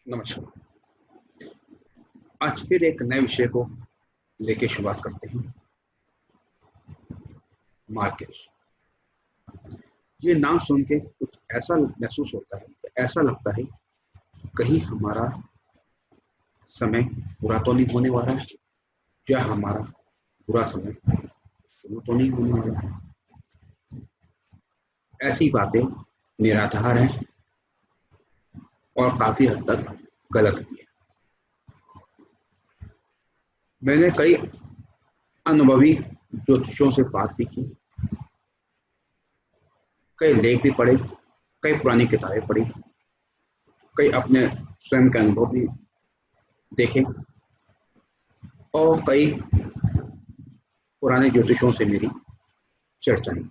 नमस्कार। आज फिर एक नए विषय को लेके शुरुआत करते हैं। मार्केट। ये नाम सुन के कुछ ऐसा महसूस होता है, ऐसा लगता है कहीं हमारा समय बुरा तो नहीं होने वाला है, या हमारा बुरा समय शुरू तो नहीं होने वाला है। ऐसी बातें निराधार हैं और काफी हद तक गलत भी है। मैंने कई अनुभवी ज्योतिषियों से बात भी की, कई लेख भी पढ़े, कई पुरानी किताबें पढ़ी, कई अपने स्वयं के अनुभव भी देखे और कई पुराने ज्योतिषों से मेरी चर्चाएं।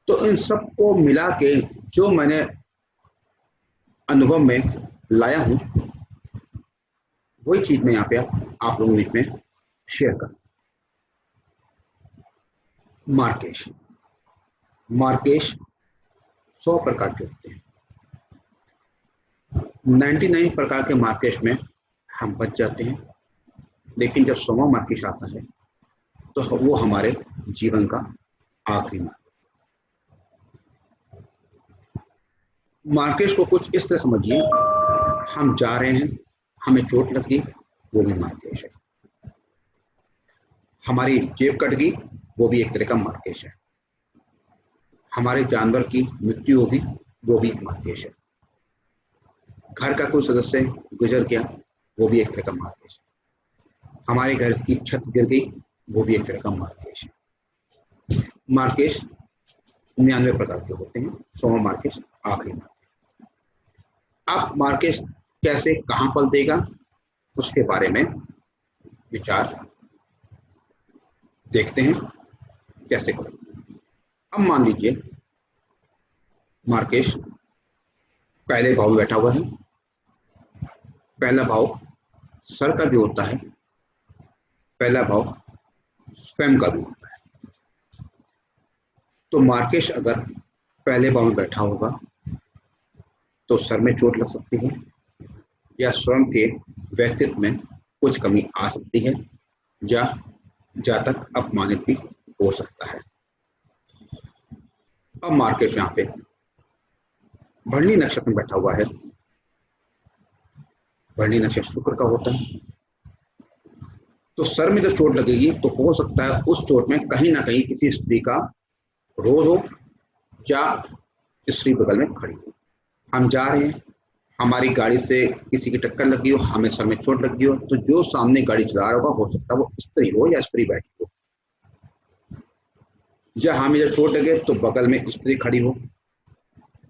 तो इन सब को मिला के जो मैंने अनुभव में लाया हूं, वही चीज मैं यहाँ पे आप लोगों के बीच में शेयर कर। मार्केश 100 प्रकार के होते हैं। 99 प्रकार के मार्केश में हम बच जाते हैं, लेकिन जब 100वां मार्केश आता है तो वो हमारे जीवन का आखिरी मार्केश को कुछ इस तरह समझिए, हम जा रहे हैं, हमें चोट लग गई, वो भी मार्केश है। हमारी जेब कट गई, वो भी एक तरह का मार्केश है। हमारे जानवर की मृत्यु होगी, वो भी एक मार्केश है। घर का कोई सदस्य गुजर गया, वो भी एक तरह का मार्केश है। हमारे घर की छत गिर गई, वो भी एक तरह का मार्केश है। मार्केश 99 प्रकार के होते हैं, 100वां मार्केश आखिरी मार्केश। अब मार्केश कैसे कहां फल देगा, उसके बारे में विचार देखते हैं कैसे करें। अब मान लीजिए मार्केश पहले भाव में बैठा हुआ है। पहला भाव सर का भी होता है, पहला भाव स्वयं का भी होता है। तो मार्केश अगर पहले भाव में बैठा होगा तो सर में चोट लग सकती है, या स्वयं के व्यक्तित्व में कुछ कमी आ सकती है, या जातक अपमानित भी हो सकता है। अब मार्केश यहाँ पे भरणी नक्षत्र में बैठा हुआ है। भरणी नक्षत्र शुक्र का होता है। तो सर में जब चोट लगेगी तो हो सकता है उस चोट में कहीं ना कहीं किसी स्त्री का क्रोध हो, या स्त्री बगल में खड़ी हो। हम जा रहे हैं, हमारी गाड़ी से किसी की टक्कर लगी हो, हमें सर में चोट लगी हो, तो जो सामने गाड़ी चला रहा होगा हो सकता है वो स्त्री हो या स्त्री बैठी हो, या हमें जब चोट लगे तो बगल में स्त्री खड़ी हो।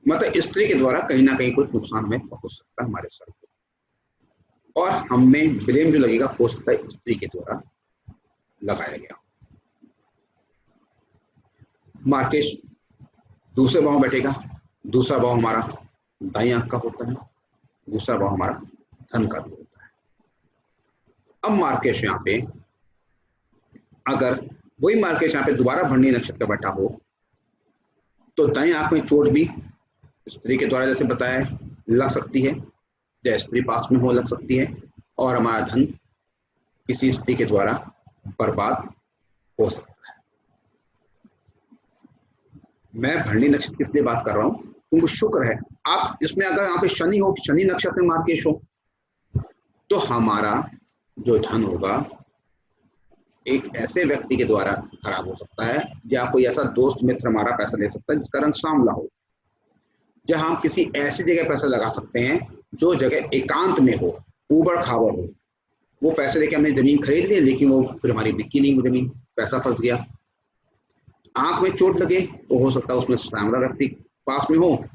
मतलब स्त्री के द्वारा कहीं ना कहीं कुछ नुकसान हमें पहुंच सकता है हमारे सर को, और हमें ब्लेम जो लगेगा हो सकता है स्त्री के द्वारा लगाया गया। मार्केश दूसरे भाव बैठेगा। दूसरा भाव हमारा दाईं आंख का होता है, दूसरा भाव हमारा धन का भी होता है। अब मार्केश यहाँ पे अगर वही मार्केश यहाँ पे दोबारा भरणी नक्षत्र का बैठा हो तो दाईं आंख में चोट भी स्त्री के द्वारा जैसे बताया लग सकती है, या स्त्री पास में हो लग सकती है, और हमारा धन किसी स्त्री के द्वारा बर्बाद हो सकता है। मैं भरणी नक्षत्र किस लिए बात कर रहा हूं, क्योंकि शुक्र है। आप इसमें अगर यहाँ पे शनि हो, शनि नक्षत्र में मार्केश हो, तो हमारा जो धन होगा एक ऐसे व्यक्ति के द्वारा खराब हो सकता है, या कोई ऐसा दोस्त मित्र हमारा पैसा ले सकता है जिसका रंग सांवला हो, या हम किसी ऐसी जगह पैसा लगा सकते हैं जो जगह एकांत में हो, ऊबड़ खाबड़ हो। वो पैसे लेके हमने जमीन खरीद ली, लेकिन वो फिर हमारी बिकी नहीं, जमीन, पैसा फंस गया। आंख में चोट लगे तो हो सकता है उसमें सांवला व्यक्ति पास में हो,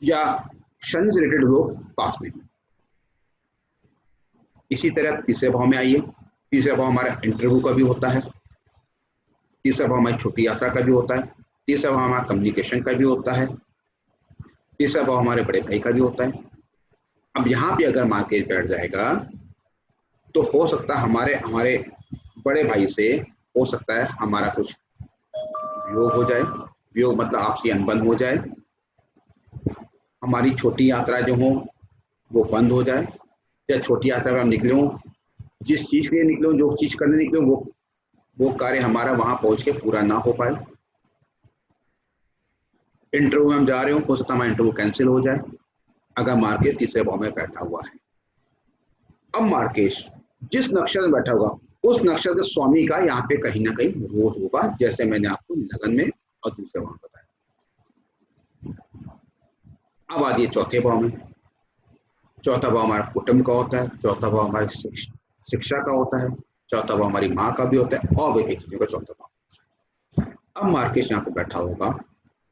या शनि से रिलेटेड लोग पास में हो। इसी तरह तीसरे भाव में आइए। तीसरा भाव हमारा इंटरव्यू का भी होता है, तीसरा भाव हमारी छोटी यात्रा का भी होता है, तीसरा भाव हमारा कम्युनिकेशन का भी होता है, तीसरा भाव हमारे बड़े भाई का भी होता है। अब यहाँ पे अगर मार्केट बैठ जाएगा तो हो सकता है हमारे बड़े भाई से हो सकता है हमारा कुछ वियोग हो जाए। वियोग मतलब आपसी अनबन हो जाए। हमारी छोटी यात्रा जो हो वो बंद हो जाए, या छोटी यात्रा में हम निकले हों, जिस चीज के लिए निकले हों, जो चीज करने निकले हों, वो कार्य हमारा वहां पहुंच के पूरा ना हो पाए। इंटरव्यू में हम जा रहे हो सकता है हमारा इंटरव्यू कैंसिल हो जाए अगर मार्केट तीसरे भाव में बैठा हुआ है। अब मार्केट जिस नक्शे में बैठा होगा उस नक्शे के स्वामी का यहाँ पे कहीं ना कहीं विरोध होगा, जैसे मैंने आपको लगन में और दूसरे भाव में बताया। अब आ जाइए चौथे भाव में। चौथा भाव हमारा कुटुंब का होता है, चौथा भाव हमारी शिक्षा का होता है, चौथा भाव हमारी माँ का भी होता है, और भी कई चीजों का चौथा भाव। अब मार्केट यहाँ पे बैठा होगा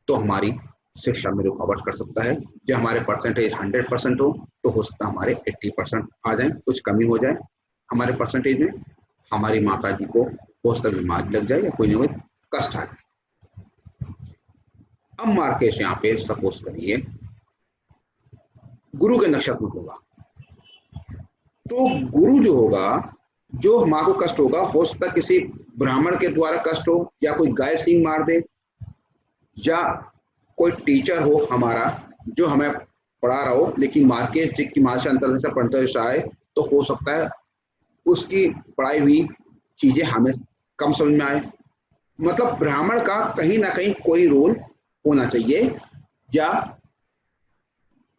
तो हमारी शिक्षा में रुकावट कर सकता है। जो हमारे परसेंटेज 100% हो सकता है हमारे 80% आ जाए, कुछ कमी हो जाए हमारे परसेंटेज में। हमारी माता जी को हो सकता है बीमारी लग जाए या कोई ना कोई कष्ट आ जाए। अब मार्केट यहाँ पे सपोज करिए गुरु के नक्षत्र में होगा, तो गुरु जो होगा, जो माँ को कष्ट होगा, हो सकता है किसी ब्राह्मण के द्वारा कष्ट हो, या कोई गाय सिंह मार दे, या कोई टीचर हो हमारा जो हमें पढ़ा रहा हो लेकिन मार्केट की माँ से अंतर पढ़ते आए, तो हो सकता है उसकी पढ़ाई हुई चीजें हमें कम समझ में आए। मतलब ब्राह्मण का कहीं ना कहीं कोई रोल होना चाहिए, या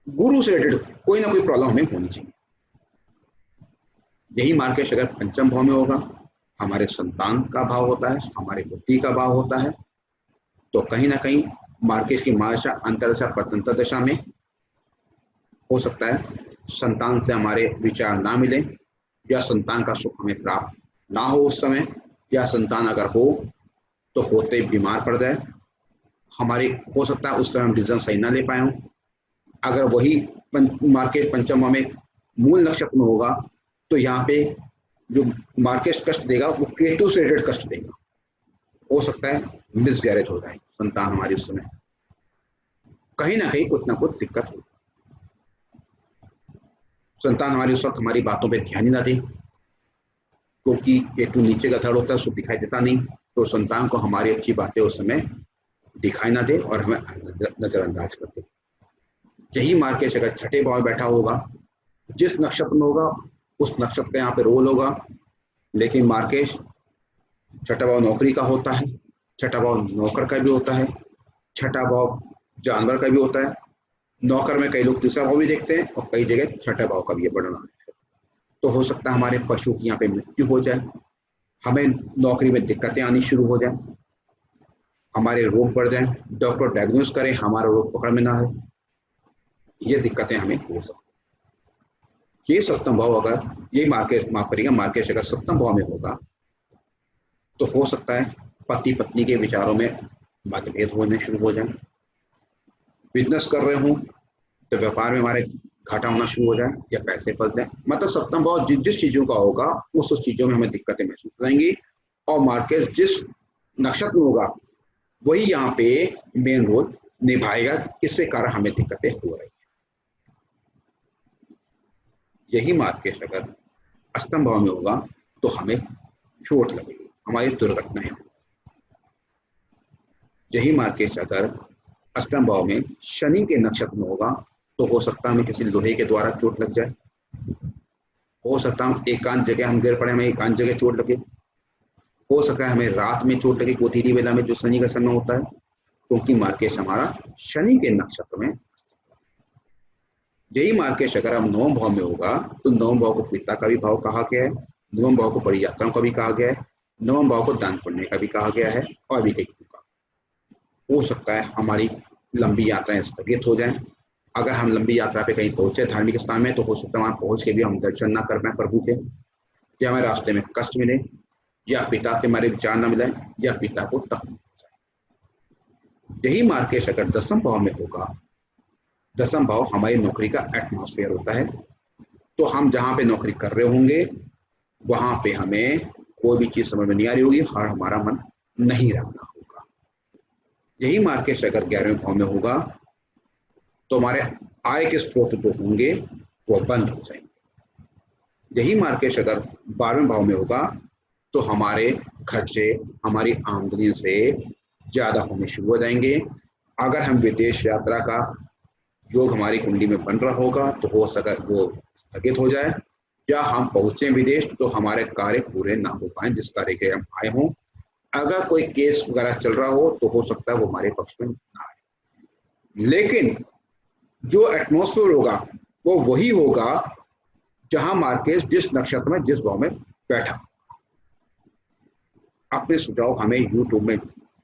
गुरु से रिलेटेड कोई ना कोई प्रॉब्लम हमें होनी चाहिए। यही मार्केट अगर पंचम भाव में होगा, हमारे संतान का भाव होता है, हमारे बुद्धि का भाव होता है, तो कहीं ना कहीं मार्केट की महादशा अंतरदशा परतंत्र दशा में हो सकता है संतान से हमारे विचार ना मिले, या संतान का सुख हमें प्राप्त ना हो उस समय, या संतान अगर हो तो होते बीमार पड़ जाए। हमारी हो सकता है उस समय हम डिसीजन सही ना ले पाए हों। अगर वही मार्केट पंचम में मूल नक्षत्र में होगा तो यहाँ पे जो मार्केट कष्ट देगा वो केतु से रिलेटेड कष्ट देगा। हो सकता है मिसगैरेज हो जाए संतान हमारी उस समय, कहीं ना कहीं कुछ ना कुछ दिक्कत हो। संतान हमारी उस वक्त हमारी बातों पे ध्यान ही ना दे, क्योंकि केतु नीचे का धड़ होता है, उसको दिखाई देता नहीं, तो संतान को हमारी अच्छी बातें उस समय दिखाई ना दे और हमें नजरअंदाज कर दे। यही मार्केट अगर छठे भाव में बैठा होगा, जिस नक्षत्र में होगा उस नक्षत्र का यहाँ पे रोल होगा, लेकिन मार्केट छठा भाव नौकरी का होता है, छठा भाव नौकर का भी होता है, छठा भाव जानवर का भी होता है। नौकर में कई लोग तीसरा भाव भी देखते हैं और कई जगह छठा भाव का भी बढ़ना है। तो हो सकता है हमारे पशु की यहाँ पे मृत्यु हो जाए, हमें नौकरी में दिक्कतें आनी शुरू हो जाए, हमारे रोग बढ़ जाए, डॉक्टर डायग्नोस करे हमारा रोग पकड़ में ना है, ये दिक्कतें हमें हो सकती। ये सप्तम भाव अगर ये मार्केट माफ करिएगा मार्केट अगर सप्तम भाव में होगा तो हो सकता है पति पत्नी के विचारों में मतभेद होने शुरू हो जाए। बिजनेस कर रहे हूँ तो व्यापार में हमारे घाटा होना शुरू हो जाए या पैसे फंस जाए। मतलब सप्तम भाव जिस जिस चीजों का होगा उस चीजों में हमें दिक्कतें महसूस होंगी, और मार्केट जिस नक्षत्र में होगा वही यहाँ पे मेन रोल निभाएगा, इससे कारण हमें दिक्कतें हो रही है। यही मार्केट अगर अष्टम भाव में होगा तो हमें चोट लगेगी, हमारी दुर्घटनाएं होंगी। यही मार्केट अगर अष्टम भाव में शनि के नक्षत्र में होगा तो हो सकता है हमें किसी लोहे के द्वारा चोट लग जाए, हो सकता है एकांत जगह हम गिर पड़े, हमें एकांत जगह चोट लगे, हो सकता है हमें रात में चोट लगे गोधीली वेला में जो शनि का समय होता है, क्योंकि मार्केट हमारा शनि के नक्षत्र में। यही मार्केट अगर हम नवम भाव में होगा तो नवम भाव को पिता का भी भाव कहा गया है, नवम भाव को बड़ी यात्राओं का भी कहा गया है, नवम भाव को दान पुण्य का भी कहा गया है, और भी कई का। हो सकता है हमारी लंबी यात्राएं स्थगित हो जाएं। अगर हम लंबी यात्रा पे कहीं पहुंचे धार्मिक स्थान में तो हो सकता है वहां पहुंच के भी हम दर्शन ना कर पाए प्रभु के, या हमें रास्ते में कष्ट मिले, या पिता से हमारे विचार न मिले, या पिता को तकलीफ हो जाए। यही मार्केट अगर दसम भाव में होगा, दसम भाव हमारी नौकरी का एटमॉस्फेयर होता है, तो हम जहाँ पे नौकरी कर रहे होंगे वहां पे हमें कोई भी चीज समझ में नहीं आ रही होगी और हमारा मन नहीं रखना होगा। यही मार्केट अगर 11वें भाव में होगा तो हमारे आय के स्रोत जो होंगे वो बंद हो जाएंगे। यही मार्केट अगर 12वें भाव में होगा तो हमारे खर्चे हमारी आमदनी से ज्यादा होने शुरू हो जाएंगे। अगर हम विदेश यात्रा का योग हमारी कुंडली में बन रहा होगा तो हो सका वो स्थगित हो जाए, या हम पहुंचे विदेश तो हमारे कार्य पूरे ना हो पाए जिस कार्य के हम आए हों। अगर कोई केस वगैरह चल रहा हो तो हो सकता है वो हमारे पक्ष में ना आए। लेकिन जो एटमॉस्फेयर होगा वो वही होगा जहां मार्केस जिस नक्षत्र में जिस भाव में बैठा। अपने सुझाव हमें यूट्यूब में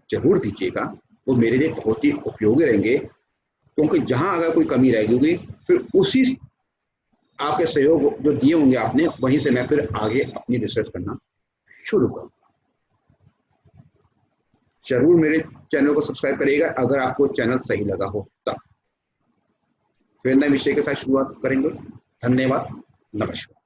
जरूर दीजिएगा, वो मेरे लिए बहुत ही उपयोगी रहेंगे, क्योंकि जहां अगर कोई कमी रह होगी फिर उसी आपके सहयोग जो दिए होंगे आपने वहीं से मैं फिर आगे अपनी रिसर्च करना शुरू करूंगा। जरूर मेरे चैनल को सब्सक्राइब करिएगा अगर आपको चैनल सही लगा हो तब। फिर नए विषय के साथ शुरुआत करेंगे। धन्यवाद, नमस्कार।